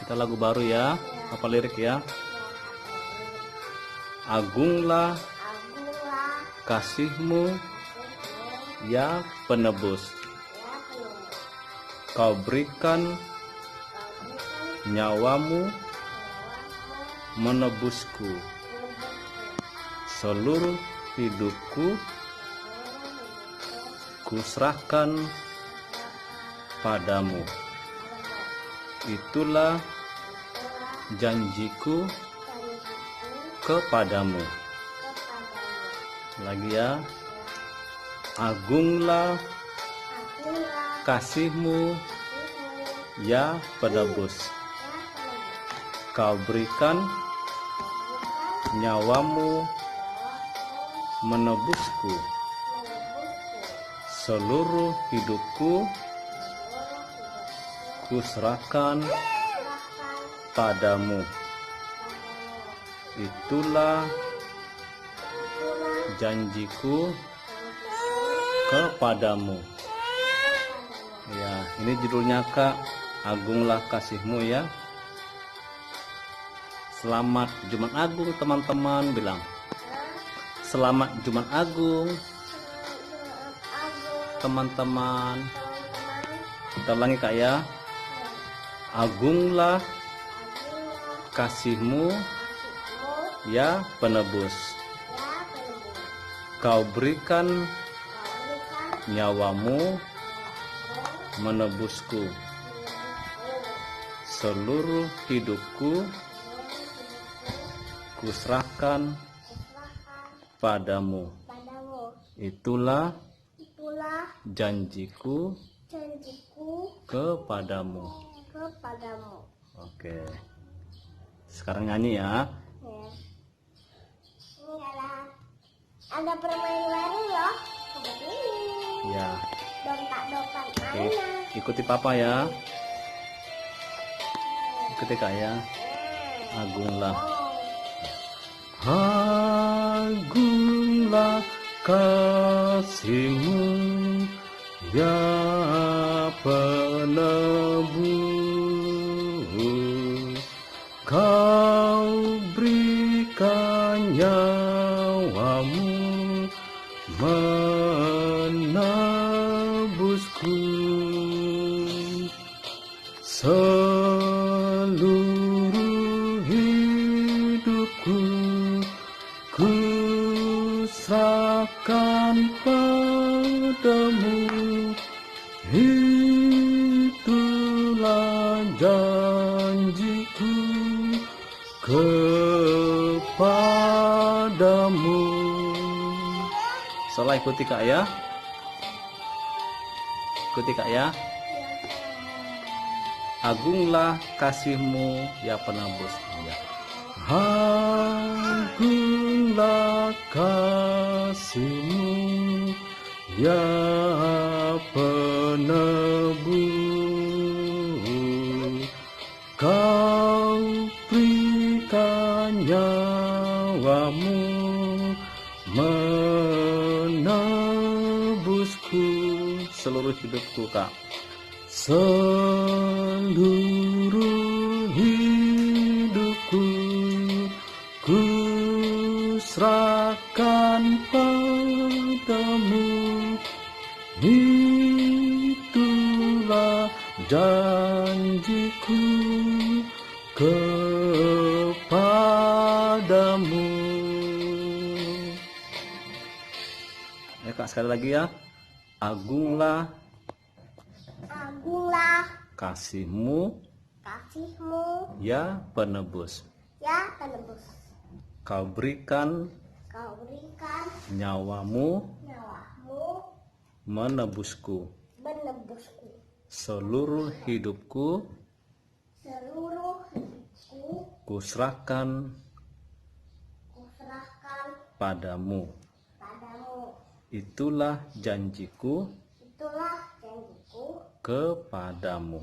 Kita lagu baru ya. Apa lirik ya? Agunglah kasihmu ya penebus, kau berikan nyawamu menebusku, seluruh hidupku kuserahkan padamu. Itulah janjiku kepadamu. Lagi ya. Agunglah kasihmu ya penebus, kau berikan nyawamu menebusku, seluruh hidupku kuserahkan padamu. Itulah janjiku kepadamu. Ya, ini judulnya Kak, Agunglah Kasihmu ya. Selamat Jumat Agung teman-teman, bilang. Selamat Jumat Agung teman-teman. Kita ulangi Kak ya. Agunglah kasihmu ya penebus, kau berikan nyawamu menebusku, seluruh hidupku kuserahkan padamu. Itulah janjiku kepadamu. Oke, sekarang nyanyi ya. Ada permainan baru loh, seperti ini. Ya. Dompak-dompak Oke, mainan. ikuti papa ya. Ikuti Kak ya. Agunglah. Agunglah kasihmu ya penebus, kau berikan nyawamu menebusku, seluruh hidupku kuserahkan padamu. Itulah janjiku kepadamu. Salah, ikuti Kak ya. Ikuti Kak ya. Agunglah kasihmu ya penebus. Ya. Agunglah kasihmu ya penebus, kau berikan nyawamu menebusku, seluruh hidupku Kak, seluruh hidupku kuserahkan padamu. Itulah janjiku kepadamu. Ya Kak, sekali lagi ya. Agunglah kasihmu ya penebus, kau berikan nyawamu menebusku, seluruh hidupku kuserahkan padamu. Itulah janjiku kepadamu.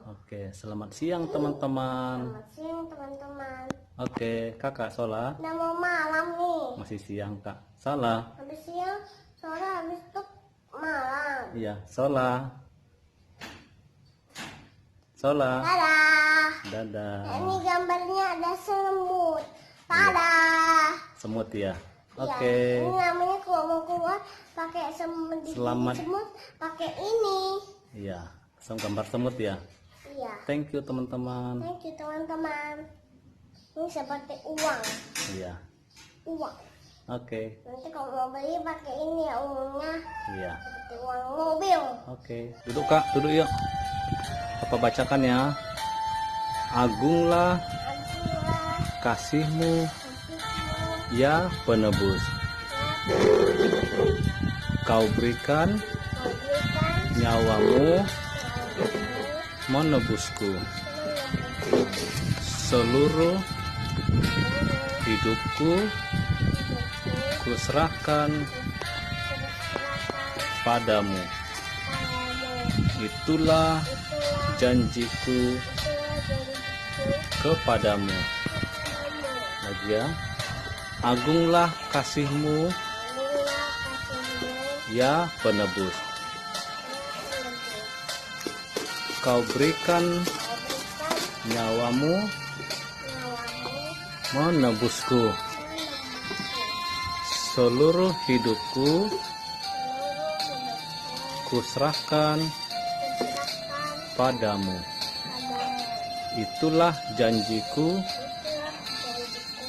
Oke, selamat siang teman-teman. Oke, Kakak Sola. Udah mau malam nih. Masih siang Kak. Salah. Habis siang, sore, habis itu malam. Iya, Sola. Sola. Dadah. Dadah. Ini gambarnya ada semut. Dadah. Semut ya. Iya, Oke. ini namanya kalau mau keluar pakai semut di Selamat. semut pakai ini. Iya. Gambar semut ya. Iya. Thank you teman-teman. Thank you teman-teman. Ini seperti uang. Iya. Uang. Oke. Nanti kalau mau beli pakai ini ya uangnya Iya. seperti uang mobil. Oke. Duduk Kak, duduk yuk. Papa bacakan ya. Agunglah Akulah kasihmu kasihmu ya penebus. Kau berikan memberikan nyawamu nyawamu menebusku. menebus Seluruh hidupku hidupku kuserahkan serahkan padamu. padamu. Itulah Itulah janjiku janjiku kepadamu. kepadamu. Lagi ya. Agunglah kasihmu Akulah kasihmu ya penebus. menebus. Kau berikan Kau berikan nyawamu nyawamu menebusku. menebusku. Seluruh hidupku Seluruh hidupku kuserahkan kuserahkan padamu. padamu. Itulah janjiku Itulah janjiku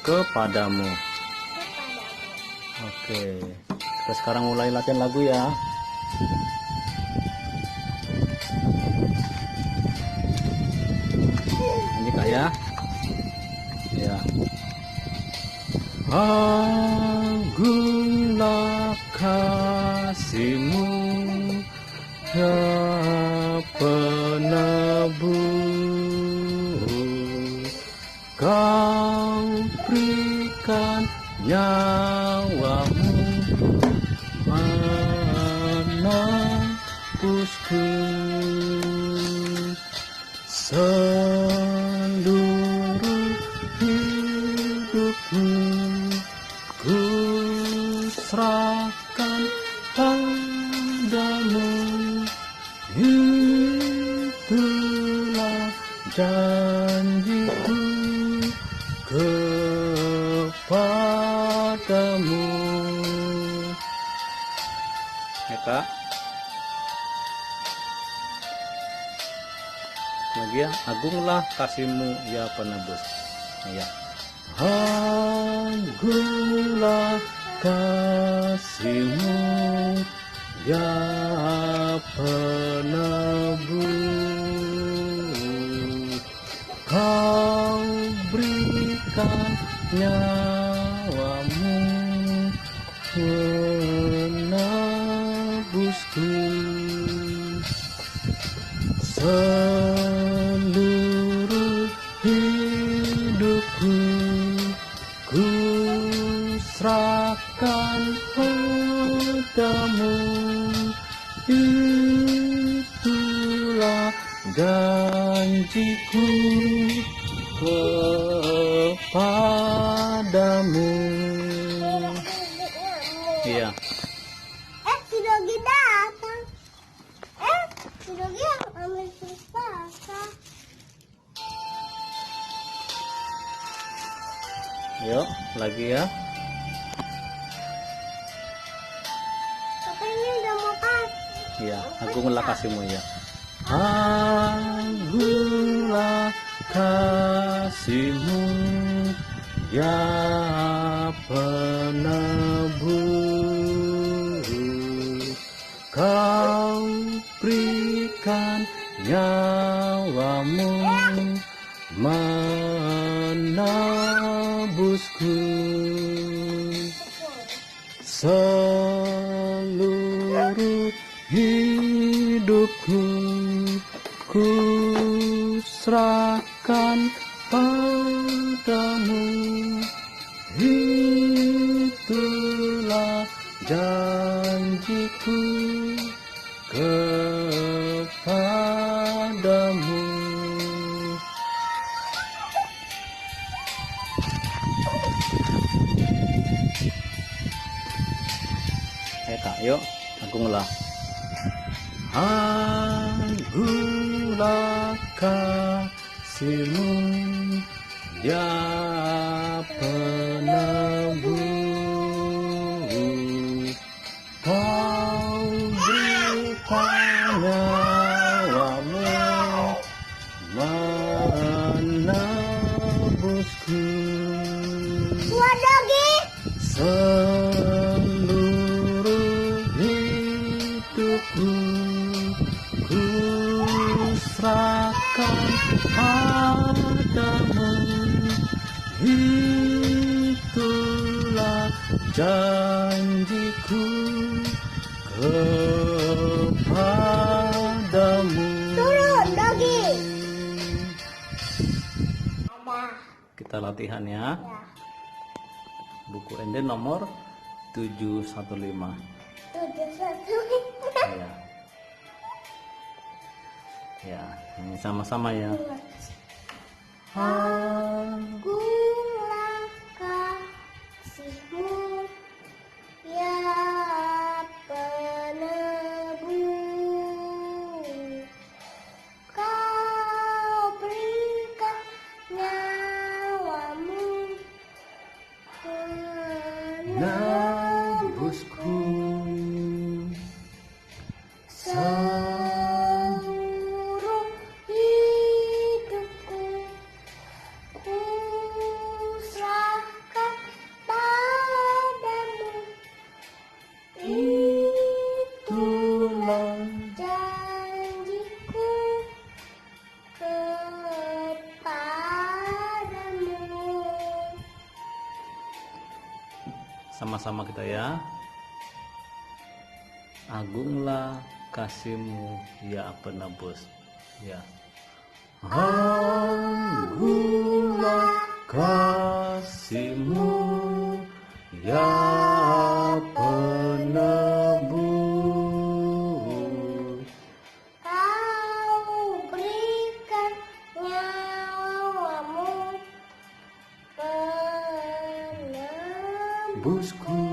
kepadamu. kepadamu. Oke. Kita sekarang mulai latihan lagu ya. Ini Kak ya. Ya. Agunglah kasihmu ya penebus. Kau berikan nyawamu menebusku. Seluruh hidupku ku serahkan padamu. Itulah janjiku kepadamu. Ya Kak. Lagi ya, agunglah kasihmu ya penebus. Ya. Agunglah kasihmu ya penebus. Kau berikan nyawamu menebusku. Seluruh hidupku ku serahkan padamu. Itulah janjiku kepadamu. Iya. Si Dogi datang. Si Dogi ambil pulsa. Yuk, lagi ya. Tapi ini udah mau pas. Iya, agunglah kasihmu ya. Agunglah kasihmu ya penebus. Kau berikan nyawamu menebusku. Seluruh hidupku ku serahkan padamu. Itulah janjiku kepadamu. Kak, yuk, agunglah. Agunglah kasih-Mu, ya penebus. Kau berikan nyawa-Mu menebusku. Wadogi. Seluruh hidupku ku serahkan padamu. Itulah janjiku kepadamu. Turun, Dogi. Ada. Kita latihan ya. Ya. Buku Ende nomor 715. 715. Ya. Ya, ini sama-sama ya. Agunglah kasih-Mu, ya penebus. Kau berikan nyawa-Mu Nebusku seluruh hidupku, ku serahkan padamu. itulah Janjiku kepadamu. sama-sama kita ya. Agunglah kasih-Mu, ya penebus. Ya. Agunglah kasih-Mu, ya penebus. Kau berikan nyawa-Mu penebus. Busku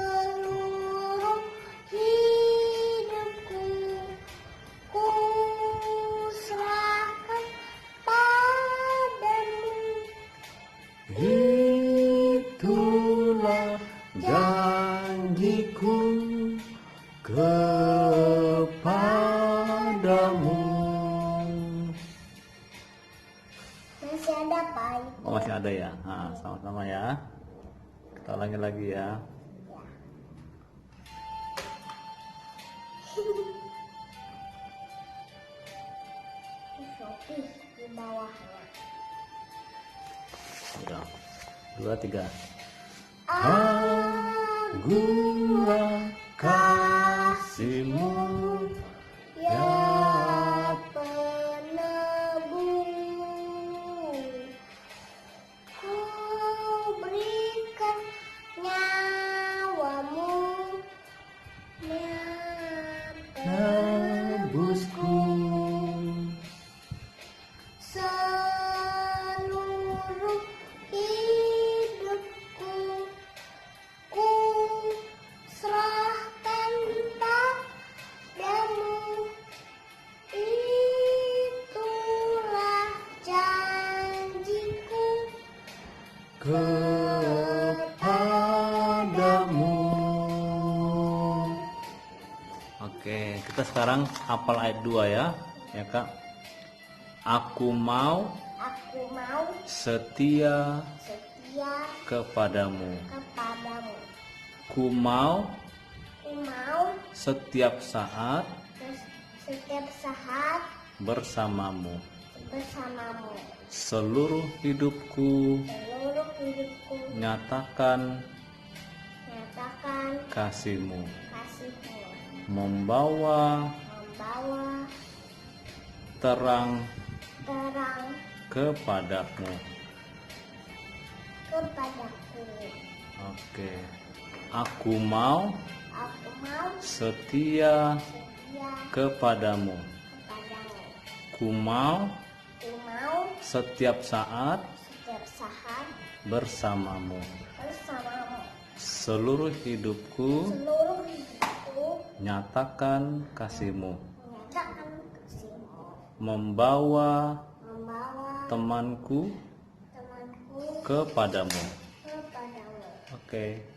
Seluruh hidupku, ku serahkan padamu. itulah janjiku kepadamu. Masih ada Pai. Oh, masih ada ya. Nah, sama-sama ya. Kita ulangi lagi ya. Shopee di bawahnya. Ya. 2, 3. Agunglah Kasih-Mu, ya penebus. Kau berikan nyawa-Mu, ya nebusku. seluruh hidupku, ku serahkan padamu. Itulah janjiku Kepadamu. Oke, kita sekarang hafal ayat 2 ya. Ya, Kak. Aku mau Aku mau setia setia kepadamu. kepadamu. Ku mau Ku mau setiap saat setiap saat bersamamu. bersamamu. Seluruh hidupku Seluruh hidupku nyatakan nyatakan kasih-Mu. kasih-Mu. Membawa Membawa terang terang kepadamu. kepadaku. Oke. Aku mau Aku mau setia setia kepadamu. kepadamu. Ku mau Ku mau setiap saat setiap saat bersamamu. bersamamu. Seluruh hidupku Seluruh hidupku Nyatakan kasihmu. Menyatakan kasihmu. Membawa Membawa temanku temanku kepadamu. kepadamu. Oke.